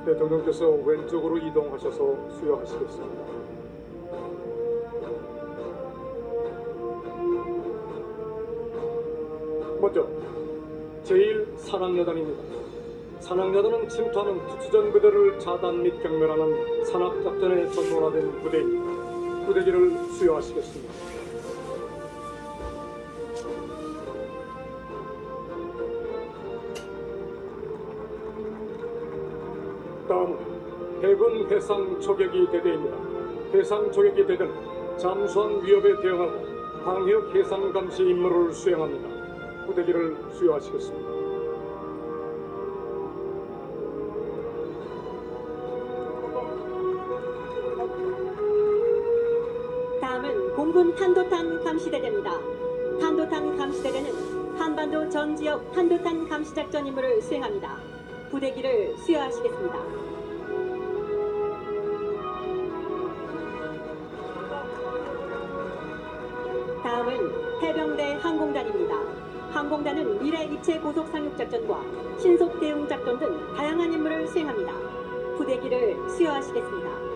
대통령께서 왼쪽으로 이동하셔서 수여하시겠습니다. 먼저 제1산악여단입니다. 산악여단은 침투하는 투추전 부대를 차단 및 경멸하는 산악작전에 전문화된 부대입니다. 부대기를 수여하시겠습니다. 다음은 해군 해상 초계기 대대입니다. 해상 초계기 대대는 잠수함 위협에 대응하고 방역 해상 감시 임무를 수행합니다. 부대기를 수여하시겠습니다. 다음은 공군 탄도탄 감시대대입니다. 탄도탄 감시대대는 한반도 전 지역 탄도탄 감시작전 임무를 수행합니다. 부대기를 수여하시겠습니다. 다음은 해병대 항공단입니다. 항공단은 미래 입체 고속 상륙작전과 신속 대응 작전 등 다양한 임무를 수행합니다. 부대기를 수여하시겠습니다.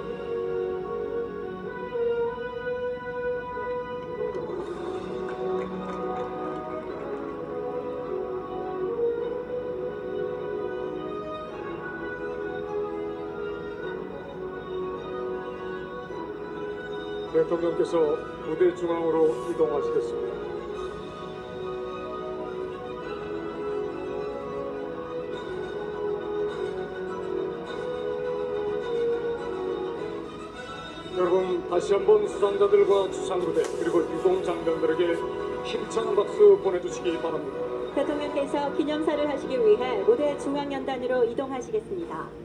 대통령께서 부대 중앙으로 이동하시겠습니다. 여러분, 다시 한번 수상자들과 수상부대 그리고 유공장병들에게 힘찬 박수 보내주시기 바랍니다. 대통령께서 기념사를 하시기 위해 무대 중앙연단으로 이동하시겠습니다.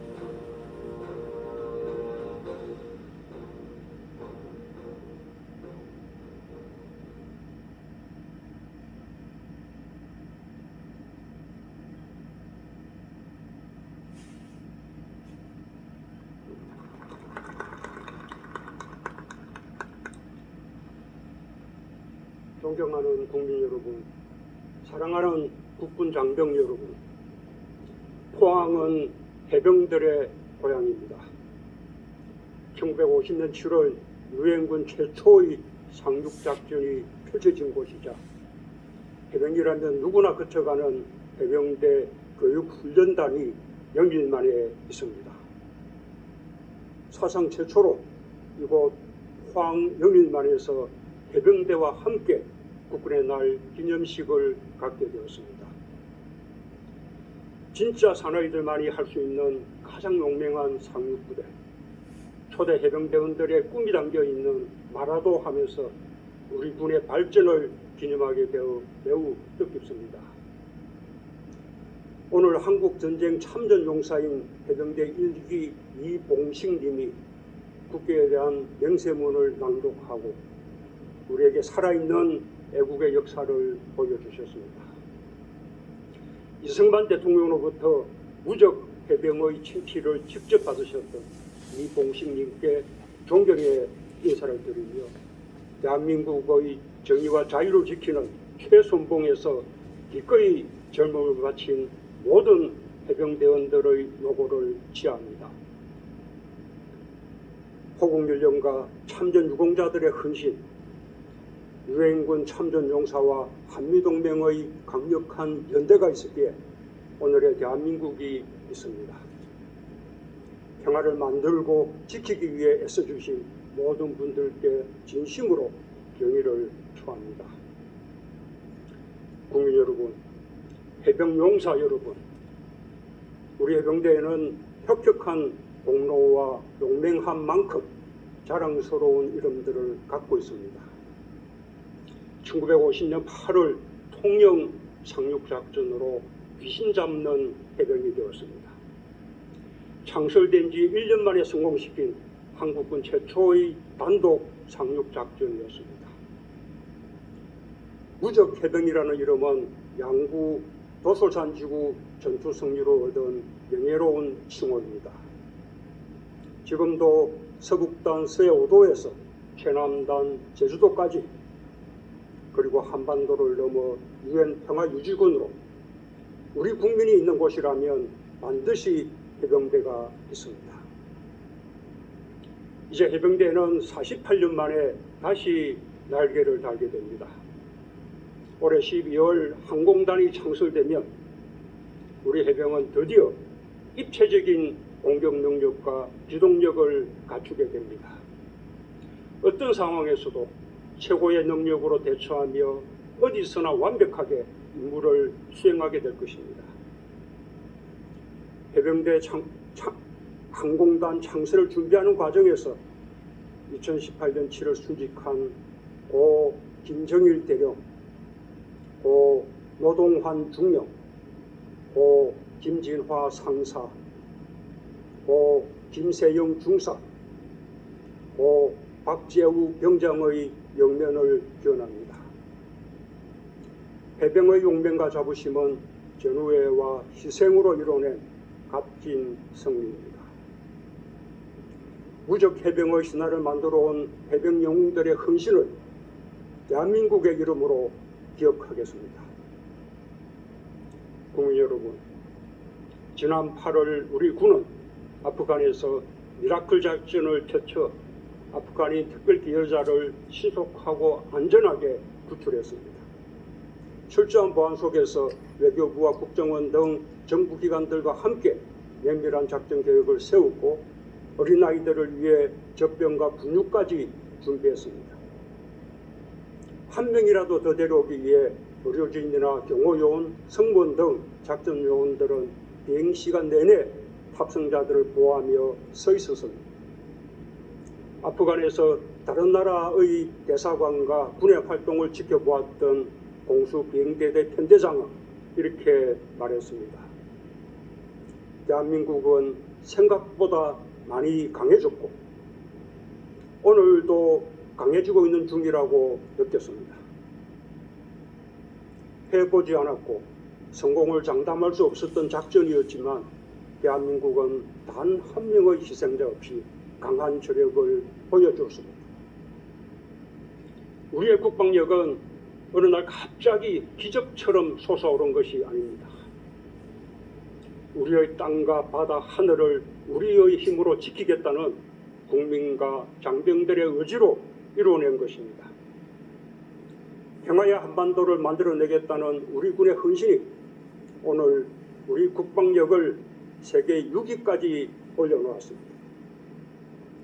존경하는 국민 여러분, 사랑하는 국군 장병 여러분, 포항은 해병들의 고향입니다. 1950년 7월 유엔군 최초의 상륙작전이 펼쳐진 곳이자 해병이라면 누구나 거쳐가는 해병대 교육훈련단이 영일 만에 있습니다. 사상 최초로 이곳 포항 영일만에서 해병대와 함께 국군의 날 기념식을 갖게 되었습니다. 진짜 사나이들만이 할 수 있는 가장 용맹한 상륙부대, 초대 해병대원들의 꿈이 담겨 있는 마라도 하면서 우리 군의 발전을 기념하게 되어 매우 뜻깊습니다. 오늘 한국전쟁 참전용사인 해병대 1기 이봉식님이 국교에 대한 명세문을 낭독하고 우리에게 살아있는 애국의 역사를 보여주셨습니다. 이승만 대통령으로부터 무적 해병의 친필을 직접 받으셨던 이봉식님께 존경의 인사를 드리며 대한민국의 정의와 자유를 지키는 최선봉에서 기꺼이 젊음을 바친 모든 해병대원들의 노고를 지합니다. 호국연령과 참전유공자들의 헌신, 유엔군 참전용사와 한미동맹의 강력한 연대가 있었기에 오늘의 대한민국이 있습니다. 평화를 만들고 지키기 위해 애써주신 모든 분들께 진심으로 경의를 표합니다. 국민 여러분, 해병용사 여러분, 우리 해병대에는 혁혁한 공로와 용맹한 만큼 자랑스러운 이름들을 갖고 있습니다. 1950년 8월 통영 상륙작전으로 귀신 잡는 해병이 되었습니다. 창설된 지 1년 만에 성공시킨 한국군 최초의 단독 상륙작전이었습니다. 무적 해병이라는 이름은 양구 도솔산지구 전투 승리로 얻은 명예로운 칭호입니다. 지금도 서북단 서해5도에서 최남단 제주도까지 그리고 한반도를 넘어 유엔 평화유지군으로 우리 국민이 있는 곳이라면 반드시 해병대가 있습니다. 이제 해병대는 48년 만에 다시 날개를 달게 됩니다. 올해 12월 항공단이 창설되면 우리 해병은 드디어 입체적인 공격 능력과 기동력을 갖추게 됩니다. 어떤 상황에서도 최고의 능력으로 대처하며 어디서나 완벽하게 임무를 수행하게 될 것입니다. 해병대 항공단 창설을 준비하는 과정에서 2018년 7월 순직한 고 김정일 대령, 고 노동환 중령, 고 김진화 상사, 고 김세영 중사, 고 박재우 병장의 영면을 기원합니다. 해병의 용맹과 자부심은 전우회와 희생으로 이뤄낸 값진 성리입니다. 무적 해병의 신화를 만들어 온 해병 영웅들의 헌신을 대한민국의 이름으로 기억하겠습니다. 국민 여러분, 지난 8월 우리 군은 아프간에서 미라클 작전을 펼쳐 아프간인 특별 기여자를 신속하고 안전하게 구출했습니다. 철저한 보안 속에서 외교부와 국정원 등 정부기관들과 함께 면밀한 작전 계획을 세우고 어린아이들을 위해 젖병과 분유까지 준비했습니다. 한 명이라도 더 데려오기 위해 의료진이나 경호요원, 승무원 등 작전 요원들은 비행시간 내내 탑승자들을 보호하며 서 있었습니다. 아프간에서 다른 나라의 대사관과 군의 활동을 지켜보았던 공수 비행대대 편대장은 이렇게 말했습니다. 대한민국은 생각보다 많이 강해졌고 오늘도 강해지고 있는 중이라고 느꼈습니다. 해보지 않았고 성공을 장담할 수 없었던 작전이었지만 대한민국은 단 한 명의 희생자 없이 강한 저력을 보여주었습니다. 우리의 국방력은 어느 날 갑자기 기적처럼 솟아오른 것이 아닙니다. 우리의 땅과 바다, 하늘을 우리의 힘으로 지키겠다는 국민과 장병들의 의지로 이루어낸 것입니다. 평화의 한반도를 만들어내겠다는 우리 군의 헌신이 오늘 우리 국방력을 세계 6위까지 올려놓았습니다.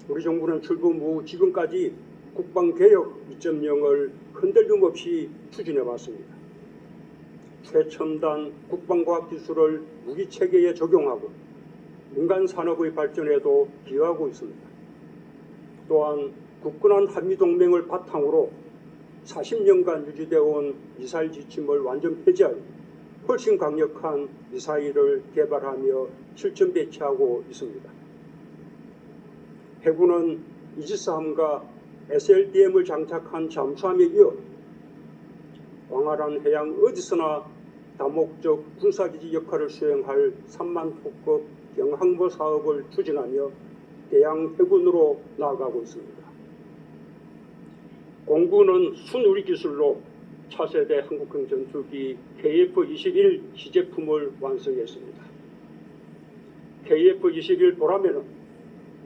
우리 정부는 출범 후 지금까지 국방개혁 2.0을 흔들림 없이 추진해왔습니다. 최첨단 국방과학기술을 무기체계에 적용하고 민간산업의 발전에도 기여하고 있습니다. 또한 굳건한 한미동맹을 바탕으로 40년간 유지되어 온 미사일 지침을 완전 폐지하여 훨씬 강력한 미사일을 개발하며 실전 배치하고 있습니다. 해군은 이지스함과 SLBM을 장착한 잠수함에 이어 광활한 해양 어디서나 다목적 군사기지 역할을 수행할 3만포급 경항모 사업을 추진하며 대양 해군으로 나아가고 있습니다. 공군은 순우리 기술로 차세대 한국형 전투기 KF-21 시제품을 완성했습니다. KF-21 보라매는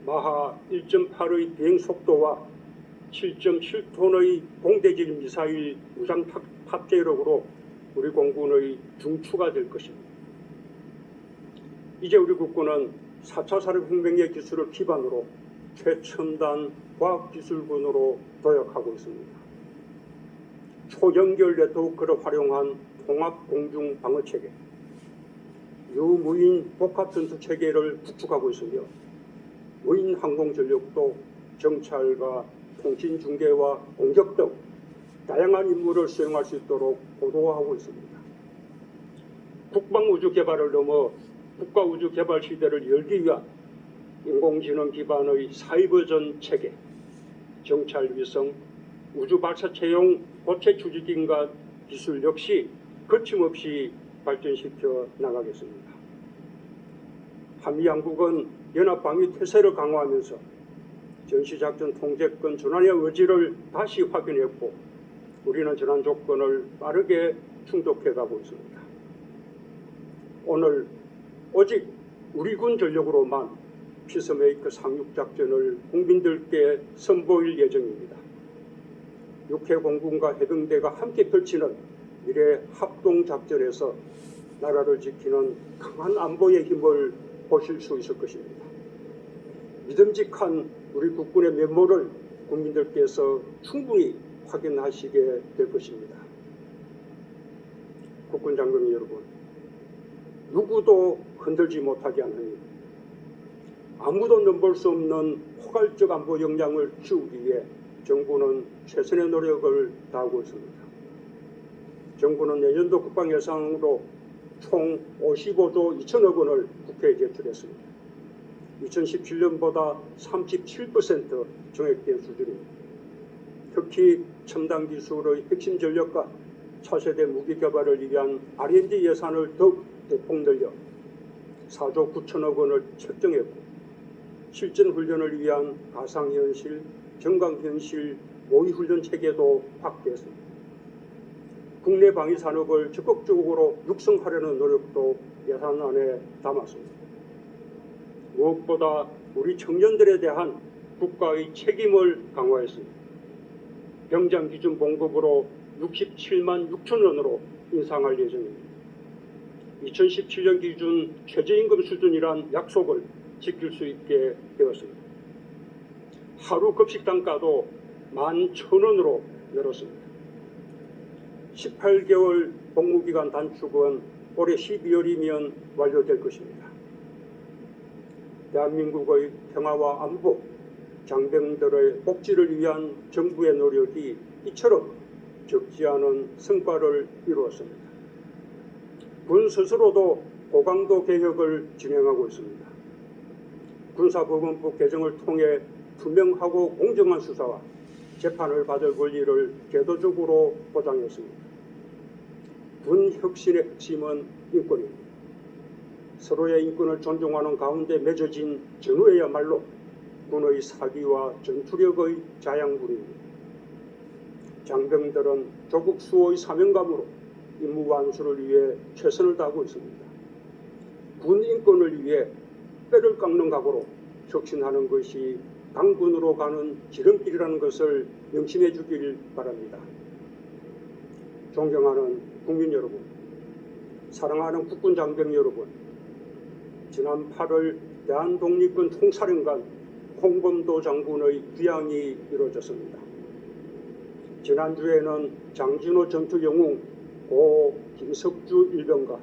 마하 1.8의 비행 속도와 7.7톤의 공대질 미사일 무장 탑재력으로 우리 공군의 중추가 될 것입니다. 이제 우리 국군은 4차 산업혁명의 기술을 기반으로 최첨단 과학기술군으로 도약하고 있습니다. 초연결 네트워크를 활용한 통합공중방어체계, 유무인 복합전투체계를 구축하고 있으며 무인 항공전력도 정찰과 통신중계와 공격 등 다양한 임무를 수행할 수 있도록 고도화하고 있습니다. 국방우주 개발을 넘어 국가우주 개발 시대를 열기 위한 인공지능 기반의 사이버전 체계, 정찰위성, 우주발사체용 고체 추진기인과 기술 역시 거침없이 발전시켜 나가겠습니다. 한미양국은 연합방위 태세를 강화하면서 전시작전 통제권 전환의 의지를 다시 확인했고 우리는 전환 조건을 빠르게 충족해가고 있습니다. 오늘 오직 우리 군 전력으로만 피스메이커 상륙작전을 국민들께 선보일 예정입니다. 육해공군과 해병대가 함께 펼치는 미래 합동작전에서 나라를 지키는 강한 안보의 힘을 보실 수 있을 것입니다. 믿음직한 우리 국군의 면모를 국민들께서 충분히 확인하시게 될 것입니다. 국군 장병 여러분, 누구도 흔들지 못하게 하는 아무도 넘볼 수 없는 포괄적 안보 역량을 키우기 위해 정부는 최선의 노력을 다하고 있습니다. 정부는 내년도 국방 예산으로 총 55조 2천억 원을 국회에 제출했습니다. 2017년보다 37% 증액된 수준입니다. 특히 첨단 기술의 핵심 전력과 차세대 무기 개발을 위한 R&D 예산을 더욱 대폭 늘려 4조 9천억 원을 책정했고, 실전 훈련을 위한 가상현실, 정강현실 모의훈련 체계도 확대했습니다. 국내 방위 산업을 적극적으로 육성하려는 노력도 예산안에 담았습니다. 무엇보다 우리 청년들에 대한 국가의 책임을 강화했습니다. 병장 기준 봉급으로 67만 6천 원으로 인상할 예정입니다. 2017년 기준 최저임금 수준이란 약속을 지킬 수 있게 되었습니다. 하루 급식 단가도 11,000원으로 늘었습니다. 18개월 복무기간 단축은 올해 12월이면 완료될 것입니다. 대한민국의 평화와 안보, 장병들의 복지를 위한 정부의 노력이 이처럼 적지 않은 성과를 이루었습니다. 군 스스로도 고강도 개혁을 진행하고 있습니다. 군사법원법 개정을 통해 투명하고 공정한 수사와 재판을 받을 권리를 제도적으로 보장했습니다. 군 혁신의 핵심은 인권입니다. 서로의 인권을 존중하는 가운데 맺어진 전후에야말로 군의 사기와 전투력의 자양분입니다. 장병들은 조국 수호의 사명감으로 임무 완수를 위해 최선을 다하고 있습니다. 군 인권을 위해 뼈를 깎는 각오로 혁신하는 것이 강군으로 가는 지름길이라는 것을 명심해 주길 바랍니다. 존경하는 국민 여러분, 사랑하는 국군 장병 여러분, 지난 8월 대한독립군 총사령관 홍범도 장군의 귀향이 이루어졌습니다. 지난주에는 장진호 전투영웅 고 김석주 일병과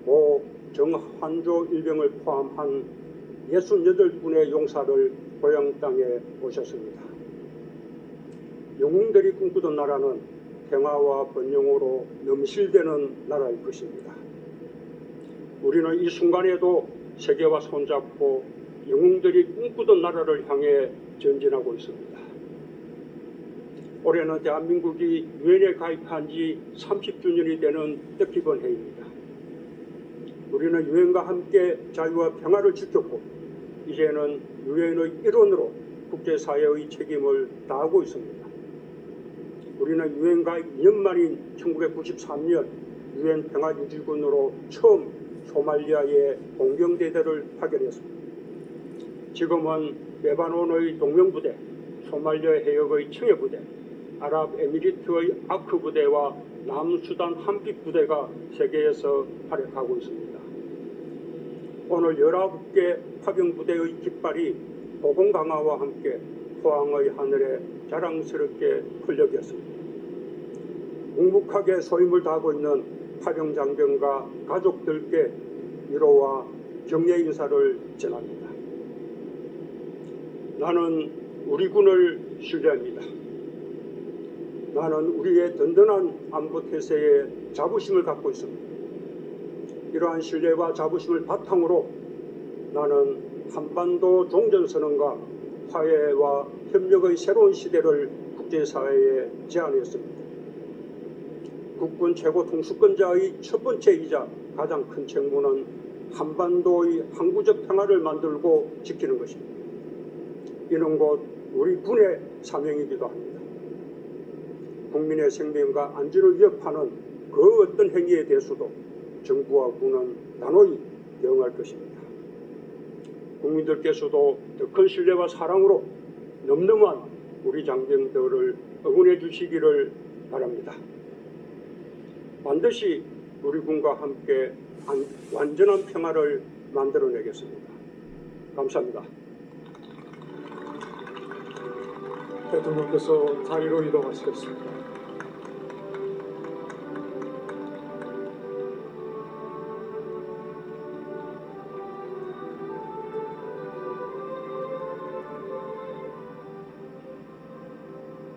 고 정한조 일병을 포함한 68분의 용사를 고향 땅에 모셨습니다. 영웅들이 꿈꾸던 나라는 평화와 번영으로 넘실대는 나라일 것입니다. 우리는 이 순간에도 세계와 손잡고 영웅들이 꿈꾸던 나라를 향해 전진하고 있습니다. 올해는 대한민국이 유엔에 가입한 지 30주년이 되는 뜻깊은 해입니다. 우리는 유엔과 함께 자유와 평화를 지켰고, 이제는 유엔의 일원으로 국제사회의 책임을 다하고 있습니다. 우리는 유엔과 2년 만인 1993년 유엔 평화유지군으로 처음 소말리아에 공병대대를 파견했습니다. 지금은 레바논의 동명부대, 소말리아 해역의 청해부대, 아랍에미리트의 아크 부대와 남수단 한빛 부대가 세계에서 활약하고 있습니다. 오늘 19개 파병부대의 깃발이 보건 강화와 함께 포항의 하늘에 자랑스럽게 흘려졌습니다. 묵묵하게 소임을 다하고 있는 파병 장병과 가족들께 위로와 격려 인사를 전합니다. 나는 우리 군을 신뢰합니다. 나는 우리의 든든한 안보 태세에 자부심을 갖고 있습니다. 이러한 신뢰와 자부심을 바탕으로 나는 한반도 종전선언과 화해와 협력의 새로운 시대를 국제사회에 제안했습니다. 국군 최고 통수권자의 첫 번째이자 가장 큰 책무는 한반도의 항구적 평화를 만들고 지키는 것입니다. 이는 곧 우리 군의 사명이기도 합니다. 국민의 생명과 안전을 위협하는 그 어떤 행위에 대해서도 정부와 군은 단호히 대응할 것입니다. 국민들께서도 더 큰 신뢰와 사랑으로 넘넘한 우리 장병들을 응원해 주시기를 바랍니다. 반드시 우리 군과 함께 완전한 평화를 만들어내겠습니다. 감사합니다. 대통령께서 자리로 이동하시겠습니다.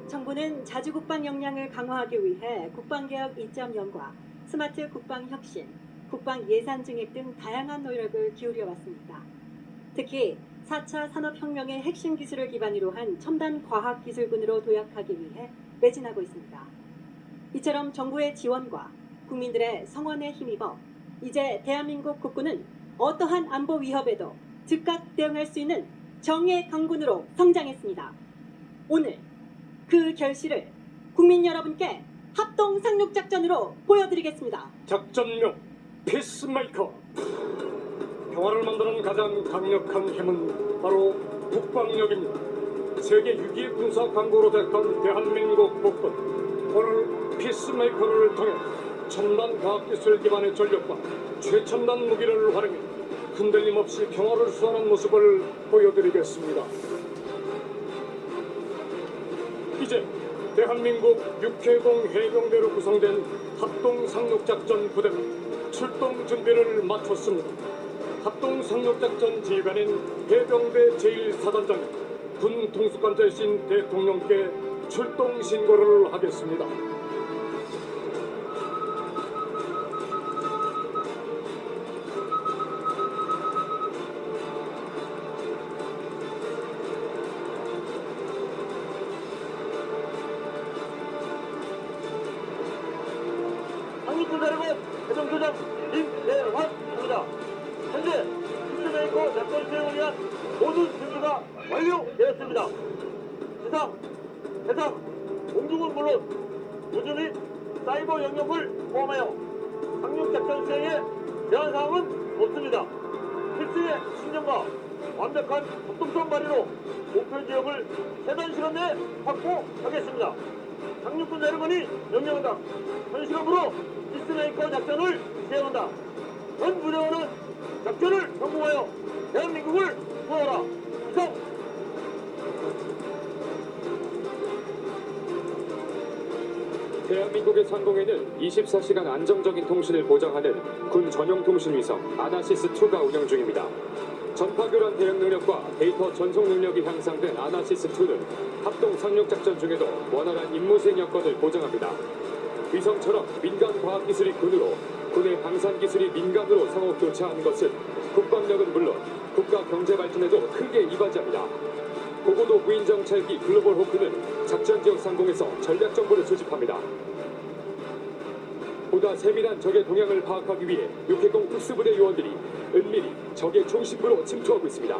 정부는 자주 국방 역량을 강화하기 위해 국방개혁 2.0과 스마트 국방 혁신, 국방 예산 증액 등 다양한 노력을 기울여 왔습니다. 특히 4차 산업혁명의 핵심 기술을 기반으로 한 첨단 과학기술군으로 도약하기 위해 매진하고 있습니다. 이처럼 정부의 지원과 국민들의 성원에 힘입어 이제 대한민국 국군은 어떠한 안보 위협에도 즉각 대응할 수 있는 정예 강군으로 성장했습니다. 오늘 그 결실을 국민 여러분께 합동 상륙작전으로 보여드리겠습니다. 작전명 피스메이커. 평화를 만드는 가장 강력한 힘은 바로 국방력입니다. 세계 6위 군사 강국으로 택한 대한민국 국군. 오늘 피스메이커를 통해 첨단 과학기술 기반의 전력과 최첨단 무기를 활용해 흔들림 없이 평화를 수호하는 모습을 보여드리겠습니다. 이제 대한민국 육해공 해병대로 구성된 합동 상륙작전 부대는 출동 준비를 마쳤습니다. 합동 상륙작전 지휘관인 해병대 제1사단장이 군 통수권자이신 대통령께 출동 신고를 하겠습니다. 상륙군 여러분, 해병조장 임대환입니다. 현재 피스메이커 작전 수행을 위한 모든 준비가 완료되었습니다. 지상, 해상, 공중은 물론 우주 및 사이버 영역을 포함하여 상륙작전 수행에 대한 사항은 없습니다. 필수의 신념과 완벽한 협동성 발휘로 목표 지역을 최단 시간 내에 확보하겠습니다. 상륙군 여러분이 명령한다. 현실업으로 피스메이커 작전을 시행한다. 전 부대원은 작전을 성공하여 대한민국을 구하라. 이상. 대한민국의 상공에는 24시간 안정적인 통신을 보장하는 군 전용 통신 위성 아나시스-2가 운영 중입니다. 전파 교란 대응 능력과 데이터 전송 능력이 향상된 아나시스-2는 합동 상륙작전 중에도 원활한 임무 수행 여건을 보장합니다. 위성처럼 민간 과학기술이 군으로, 군의 방산기술이 민간으로 상호 교차하는 것은 국방력은 물론 국가 경제 발전에도 크게 이바지합니다. 고고도 무인 정찰기 글로벌 호크는 작전 지역 상공에서 전략 정보를 수집합니다. 보다 세밀한 적의 동향을 파악하기 위해 육해공 특수부대 요원들이 은밀히 적의 중심부로 침투하고 있습니다.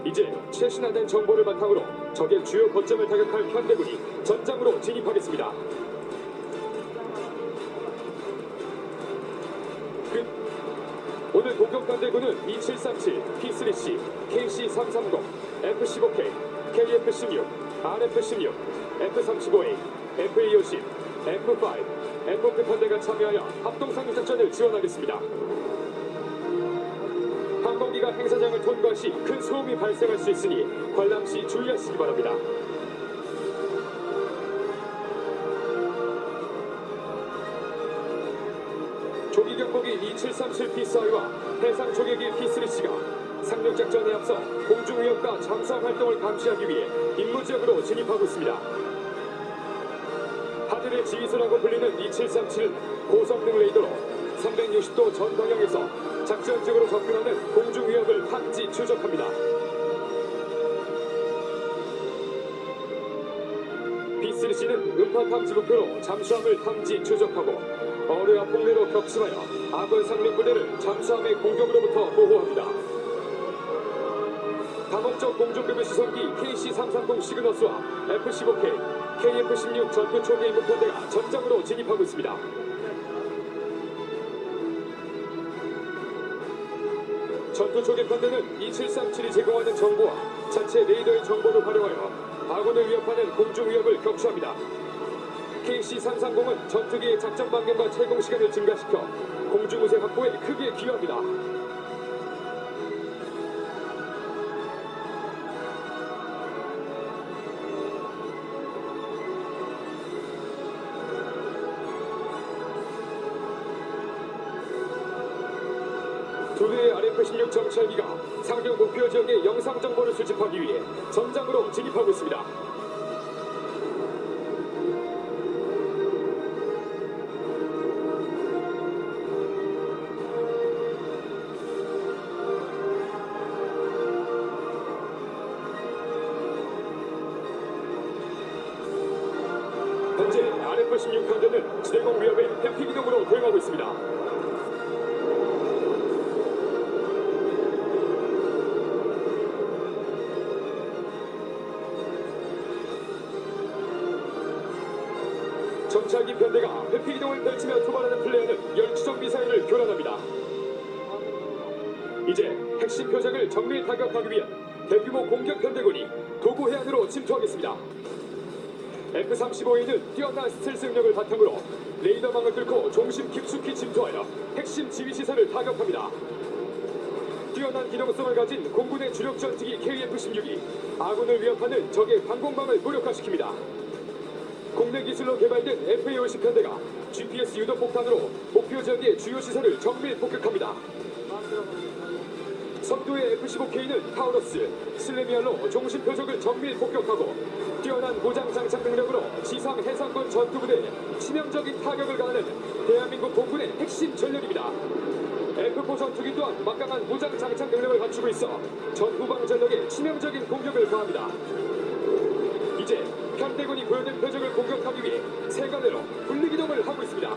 이제 최신화된 정보를 바탕으로 적의 주요 거점을 타격할 현대군이 전장으로 진입하겠습니다. 오늘 공격단대군은 2737, P3C, KC330, F15K, KF16, RF16, F35A, FA50, F5, F5 편대가 참여하여 합동상륙작전을 지원하겠습니다. 항공기가 행사장을 통과 시 큰 소음이 발생할 수 있으니 관람 시 주의하시기 바랍니다. 조기 경보기 2737P4I와 해상 초계기 P3C가 상륙작전에 앞서 공중위협과 잠수함 활동을 감시하기 위해 임무지역으로 진입하고 있습니다. 하늘의 지휘소라고 불리는 2737은 고성능 레이더로 360도 전 방향에서 작전 지역으로 접근하는 공중 위협을 탐지 추적합니다. P3C는 음파 탐지 목표로 잠수함을 탐지 추적하고 어뢰와 폭내로 격침하여 아군 상륙 부대를 잠수함의 공격으로부터 보호합니다. 다목적 공중급의 수송기 KC-330 시그너스와 F-15K, KF-16 전투 초계인무 편대가 전장으로 진입하고 있습니다. 전투 초계 편대는 2737이 제공하는 정보와 자체 레이더의 정보를 활용하여 아군을 위협하는 공중 위협을 격추합니다. KC-330은 전투기의 작전 반경과 채공 시간을 증가시켜 공중 우세 확보에 크게 기여합니다. 두 대의 RF-16 정찰기가 상륙 목표 지역의 영상 정보를 수집하기 위해 전장으로 진입하고 있습니다. 현재 RF-16 편대는 지대공 위협에 회피 기동으로 대응하고 있습니다. 정찰기 편대가 회피 기동을 펼치며 투발하는 플레이어는 열추적 미사일을 교란합니다. 이제 핵심 표적을 정밀 타격하기 위한 대규모 공격 편대군이 도구 해안으로 침투하겠습니다. F-35A는 뛰어난 스텔스 능력을 바탕으로 레이더망을 뚫고 중심 깊숙이 침투하여 핵심 지휘시설을 타격합니다. 뛰어난 기동성을 가진 공군의 주력 전투기 KF-16이 아군을 위협하는 적의 방공망을 무력화시킵니다. 국내 기술로 개발된 FA-50 편대가 GPS 유도 폭탄으로 목표 지역의 주요 시설을 정밀 폭격합니다. 선두의 F-15K는 타우러스, 슬레미알로 중심 표적을 정밀 폭격하고 뛰어난 무장 장착 능력으로 지상 해상군 전투부대에 치명적인 타격을 가하는 대한민국 공군의 핵심 전력입니다. F-4 전투기 또한 막강한 무장 장착 능력을 갖추고 있어 전후방 전력에 치명적인 공격을 가합니다. 이제 편대군이 보여준 표적을 공격하기 위해 세관으로 분리기동을 하고 있습니다.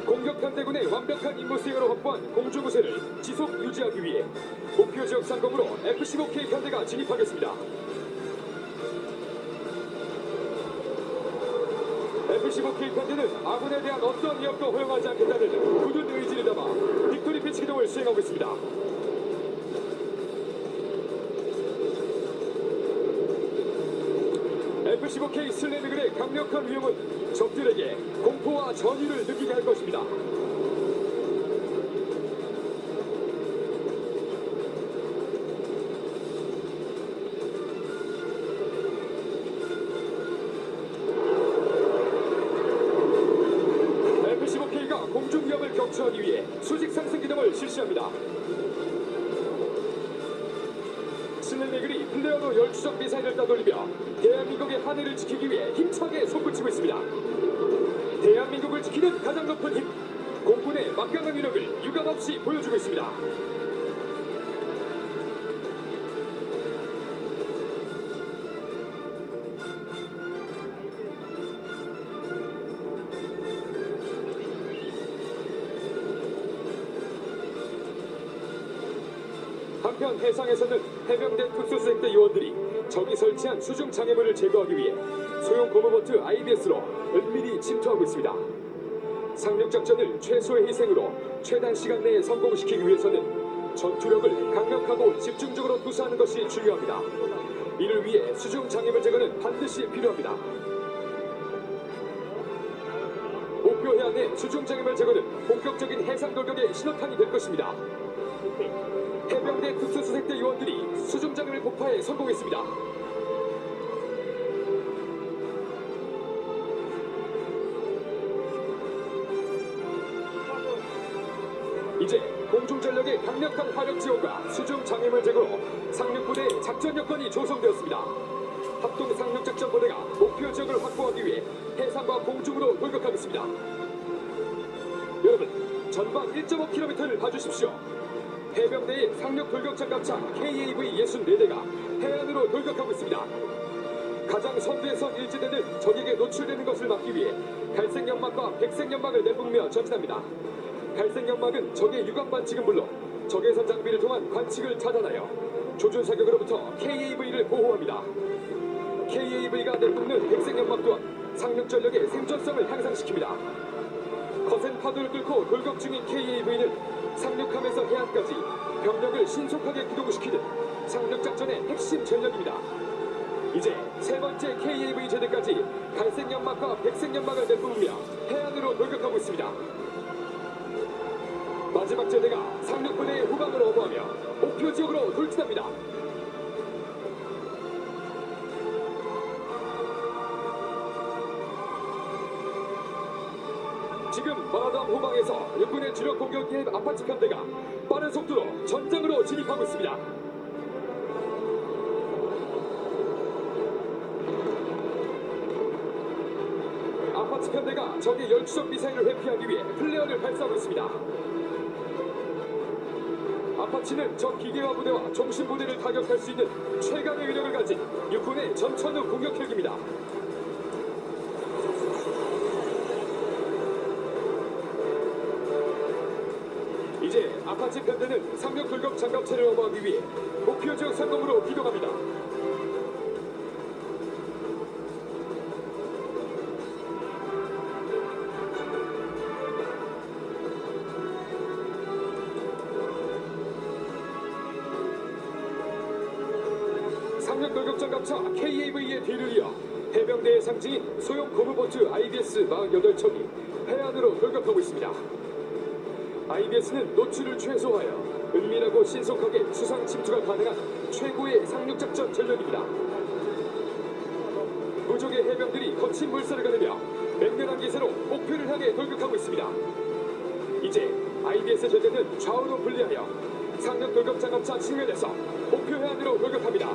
공격 편대군의 완벽한 임무 수행으로 확보한 공중 우세를 지속 유지하기 위해 목표 지역 상공으로 F-15K 편대가 진입하겠습니다. F-15K 편대는 아군에 대한 어떤 위협도 허용하지 않겠다는 굳은 의지를 담아 빅토리 피치 기동을 수행하고 있습니다. F-15K 슬래미글의 강력한 위협은 적들에게 공포와 전율을 느끼게 할 것입니다. F-15K가 공중 위협을 격추하기 위해 수직 상승 기동을 실시합니다. 슬래미글이 플레어로 열추적 미사일을 따돌리며 대한민국의 하늘을 지키기 위해 힘차게 솟구치고 있습니다. 대한민국을 지키는 가장 높은 힘, 공군의 막강한 위력을 유감없이 보여주고 있습니다. 한편 해상에서는 해병대 특수수색대 요원들이 적이 설치한 수중 장애물을 제거하기 위해 소형 고무보트 IBS로 은밀히 침투하고 있습니다. 상륙작전을 최소의 희생으로 최단 시간 내에 성공시키기 위해서는 전투력을 강력하고 집중적으로 투사하는 것이 중요합니다. 이를 위해 수중 장애물 제거는 반드시 필요합니다. 목표 해안의 수중 장애물 제거는 본격적인 해상 돌격의 신호탄이 될 것입니다. 해병대 특수수색대 요원들이 수중장애물 폭파에 성공했습니다. 이제 공중전력의 강력한 화력 지원과 수중장애물 제거로 상륙부대의 작전 여건이 조성되었습니다. 합동 상륙작전부대가 목표 지역을 확보하기 위해 해상과 공중으로 돌격하겠습니다. 여러분, 전방 1.5km를 봐주십시오. 해병대의 상륙 돌격 장갑차 KAV-64대가 해안으로 돌격하고 있습니다. 가장 선두에 선 일지대는 적에게 노출되는 것을 막기 위해 갈색 연막과 백색 연막을 내뿜으며 전진합니다. 갈색 연막은 적의 유관 반칙은 물론 적외선 장비를 통한 관측을 차단하여 조준 사격으로부터 KAV를 보호합니다. KAV가 내뿜는 백색연막 또한 상륙 전력의 생존성을 향상시킵니다. 거센 파도를 뚫고 돌격 중인 KAV는 상륙하면서 해안까지 병력을 신속하게 기동시키는 상륙작전의 핵심 전력입니다. 이제 세 번째 KAV 제대까지 갈색 연막과 백색 연막을 내뿜으며 해안으로 돌격하고 있습니다. 마지막 제대가 상륙부대의 후방을 어부하며 목표 지역으로 돌진합니다. 지금 마라담 후방에서 육군의 주력 공격기의 아파치 편대가 빠른 속도로 전장으로 진입하고 있습니다. 아파치 편대가 적의 열추적 미사일을 회피하기 위해 플레어를 발사하고 있습니다. 아파치는 적 기계화 부대와 종신 부대를 타격할 수 있는 최강의 위력을 가진 육군의 전천후 공격 헬기입니다. 이제 아파치 편대는 상륙 돌격 장갑차를 어부하기 위해 목표 지역 상공으로 기동합니다. 상륙 돌격 장갑차 KAV의 뒤를 이어 해병대의 상징인 소형 고무보트 IBS 48척이 해안으로 돌격하고 있습니다. IBS는 노출을 최소화하여 은밀하고 신속하게 수상 침투가 가능한 최고의 상륙작전 전력입니다. 부족의 해병들이 거친 물살을 가르며 맹렬한 기세로 목표를 향해 돌격하고 있습니다. 이제 IBS 제대는 좌우로 분리하여 상륙 돌격 장갑차 측면에서 목표 해안으로 돌격합니다.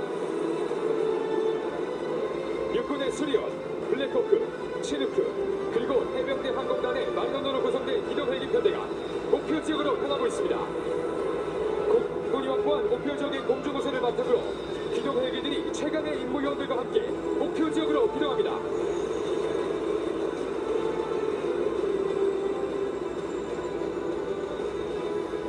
육군의 수리원, 블랙호크, 치누크, 그리고 해병대 항공단의 마리너로 구성된 기동 헬기 편대가 목표 지역으로 향하고 있습니다. 공군이 확보한 목표 지역의 공중 우세를 바탕으로 기동 헬기들이 최강의 임무요원들과 함께 목표 지역으로 기동합니다.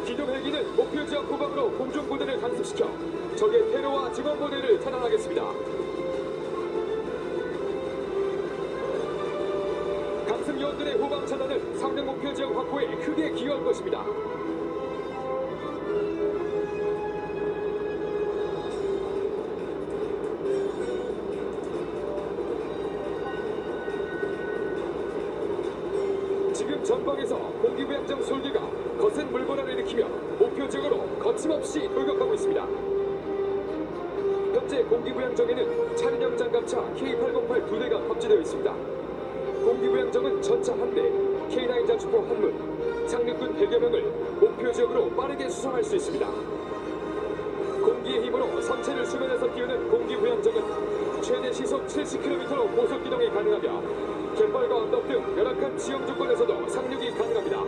기동 헬기는 목표 지역 후방으로 공중 부대를 간섭시켜 적의 테러와 증원 부대를 차단하겠습니다. 강습 요원들의 후방 차단은 상륙 목표 지역 확보에 크게 기여할 것입니다. 지금 전방에서 공기부양정 솔기가 거센 물보라를 일으키며 목표 지역으로 거침없이 돌격하고 있습니다. 현재 공기부양정에는 차륜형 장갑차 K808 2대가 탑재되어 있습니다. 공기부양정은 전차 1대, K9 자주포 1문, 상륙군 100여 명을 목표 지역으로 빠르게 수송할 수 있습니다. 공기의 힘으로 선체를 수면에서 띄우는 공기부양정은 최대 시속 70km로 고속 기동이 가능하며 갯벌과 언덕 등 열악한 지형 조건에서도 상륙이 가능합니다.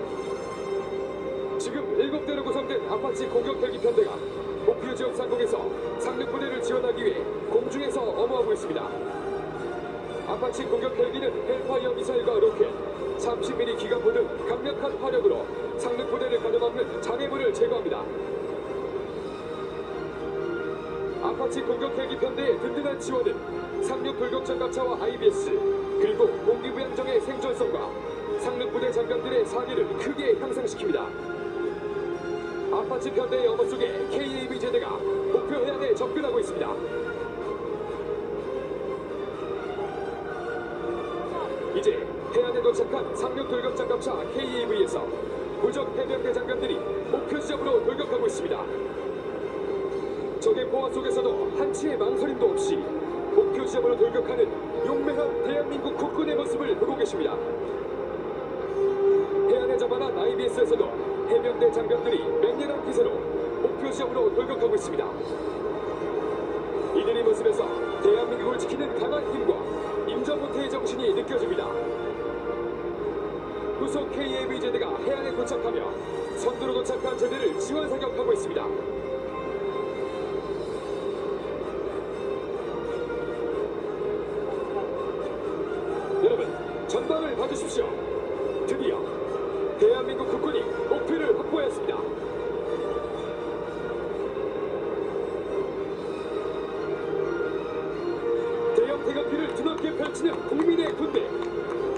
지금 7대로 구성된 아파치 공격 헬기 편대가 목표 지역 상공에서 상륙 부대를 지원하기 위해 공중에서 어무하고 있습니다. 아파치 공격 헬기는 헬파이어 미사일과 로켓, 30mm 기관포 등 강력한 화력으로 상륙 부대를 가둬막는 장애물을 제거합니다. 아파치 공격 헬기 편대의 든든한 지원은 상륙 돌격 장갑차와 IBS 그리고 공기부양정의 생존성과 상륙 부대 장병들의 사기를 크게 향상시킵니다. 아파치 편대의 어머 속에 KAV 제대가 목표 해안에 접근하고 있습니다. 이제 해안에 도착한 상륙 돌격 장갑차 KAV에서 부적 해병대 장병들이 목표 지점으로 돌격하고 있습니다. 적의 포화 속에서도 한치의 망설임도 없이 목표 지점으로 돌격하는 용맹한 대한민국 국군의 모습을 보고 계십니다. 해안에 접안한 IBS에서도 해병대 장병들이 맹렬한 기세로 목표 지점으로 돌격하고 있습니다. 이들의 모습에서 대한민국을 지키는 강한 힘과 임전모태의 정신이 느껴집니다. 후속 KAV 제대가 해안에 도착하며 선두로 도착한 제대를 지원 사격하고 있습니다. 여러분, 전방을 봐주십시오. 드디어 대한민국 국군이 목표를 확보했습니다. 태극기를 드높게 펼치는 국민의 군대,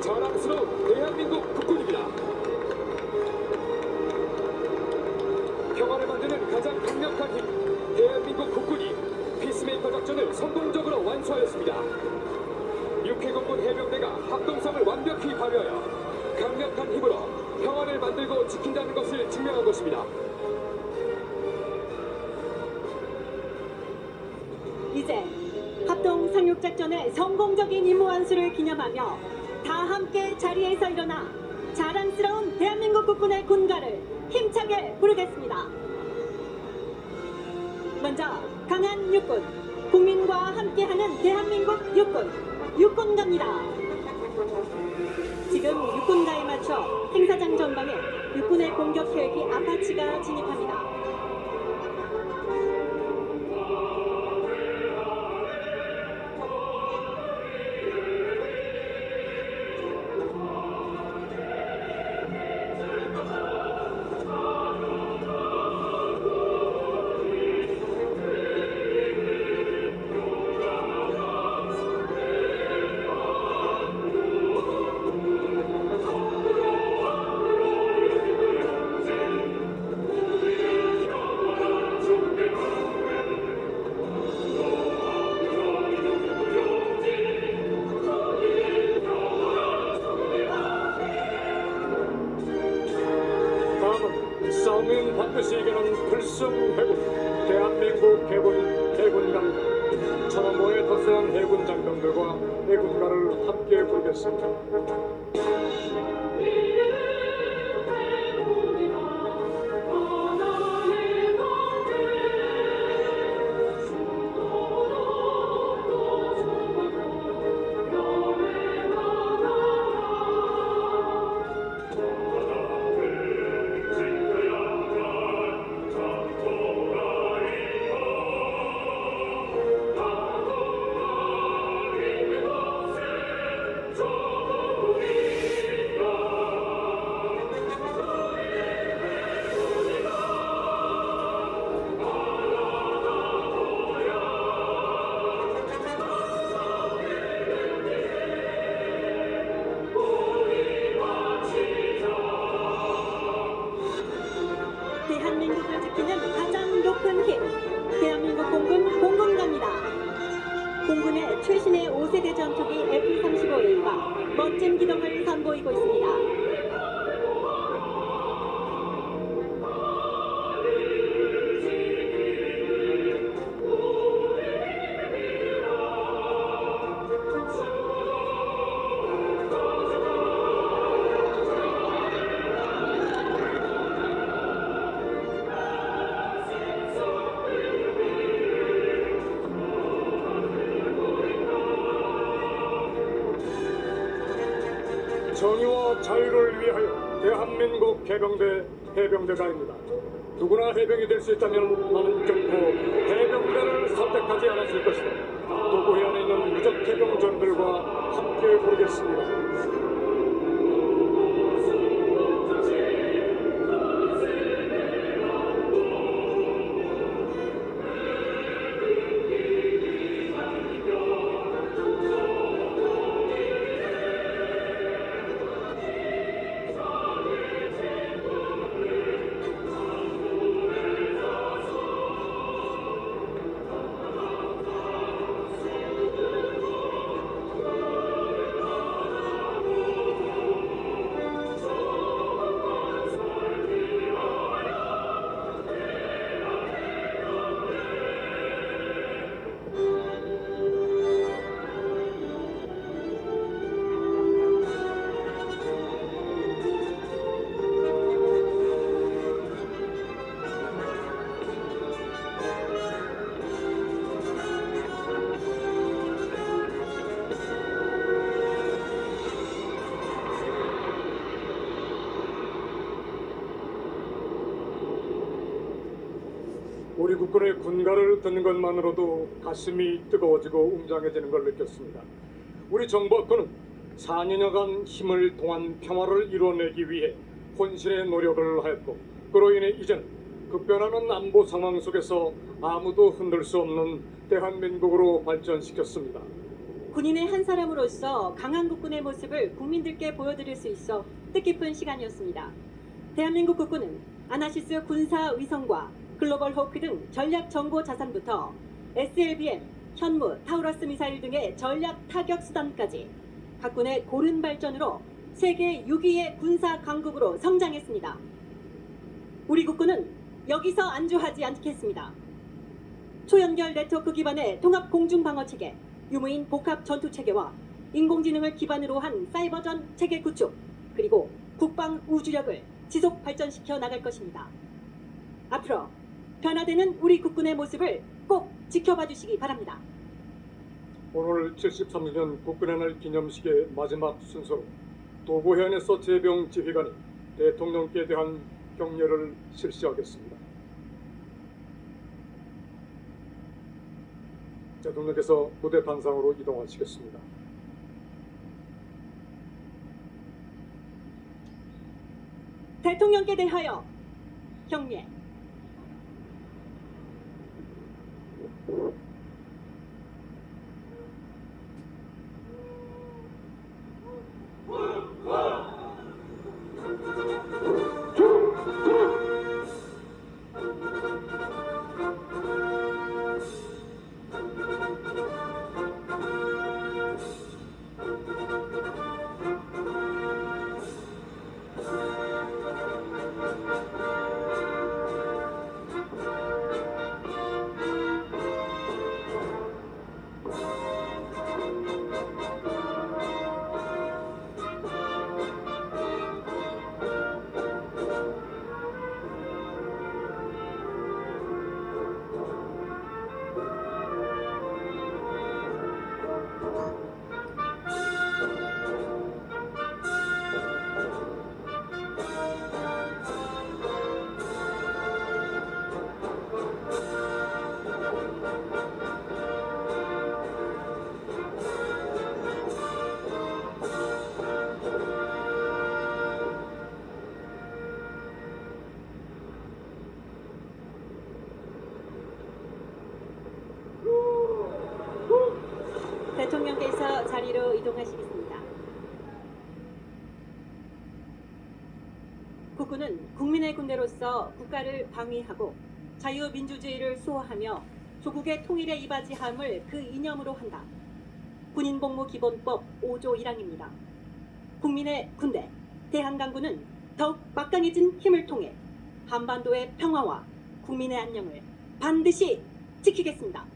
자랑스러운 대한민국 국군입니다. 평화를 만드는 가장 강력한 힘, 대한민국 국군이 피스메이커 작전을 성공적으로 완수하였습니다. 육해공군 해병대가 합동성을 완벽히 발휘하여 강력한 힘으로 평화를 만들고 지킨다는 것을 증명한 것입니다. 이제 합동 상륙작전의 성공적인 임무 완수를 기념하며 다 함께 자리에서 일어나 자랑스러운 대한민국 국군의 군가를 힘차게 부르겠습니다. 먼저 강한 육군, 국민과 함께하는 대한민국 육군, 육군가입니다. 지금 육군가에 맞춰 행사장 전방에 육군의 공격 헬기 아파치가 진입합니다. 다음은 싸우면 반드시 이기는 필승해군 대한민국 해군갑니다. 천안모에 탑승한 해군 장병들과 해군가를 함께 부르겠습니다. 대한민국을 지키는 가장 높은 힘, 대한민국 공군 공군가입니다. 공군의 최신의 5세대 전투기 F-35A가 멋진 기동을 선보이고 있습니다. 정의와 자유를 위하여 대한민국 해병대가입니다. 누구나 해병이 될 수 있다면 나는 결코 해병대를 선택하지 않았을 것이다. 도구 해안에 있는 무적 해병전들과 함께 부르겠습니다. 우리 국군의 군가를 듣는 것만으로도 가슴이 뜨거워지고 웅장해지는 걸 느꼈습니다. 우리 정부권은 4년여간 힘을 통한 평화를 이뤄내기 위해 혼신의 노력을 하였고, 그로 인해 이제는 급변하는 안보 상황 속에서 아무도 흔들 수 없는 대한민국으로 발전시켰습니다. 군인의 한 사람으로서 강한 국군의 모습을 국민들께 보여드릴 수 있어 뜻깊은 시간이었습니다. 대한민국 국군은 아나시스 군사 위성과 글로벌 호크 등 전략 정보 자산부터 SLBM, 현무, 타우러스 미사일 등의 전략 타격 수단까지 각군의 고른 발전으로 세계 6위의 군사 강국으로 성장했습니다. 우리 국군은 여기서 안주하지 않겠습니다. 초연결 네트워크 기반의 통합 공중 방어 체계, 유무인 복합 전투 체계와 인공지능을 기반으로 한 사이버전 체계 구축, 그리고 국방 우주력을 지속 발전시켜 나갈 것입니다. 앞으로 변화되는 우리 국군의 모습을 꼭 지켜봐 주시기 바랍니다. 오늘 73주년 국군의 날 기념식의 마지막 순서로 도고해안에서 제병 지휘관이 대통령께 대한 격려를 실시하겠습니다. 대통령께서 무대 단상으로 이동하시겠습니다. 대통령께 대하여 경례. 대통령께서 자리로 이동하시겠습니다. 국군은 국민의 군대로서 국가를 방위하고 자유민주주의를 수호하며 조국의 통일에 이바지함을 그 이념으로 한다. 군인복무기본법 5조 1항입니다. 국민의 군대, 대한강군은 더욱 막강해진 힘을 통해 한반도의 평화와 국민의 안녕을 반드시 지키겠습니다.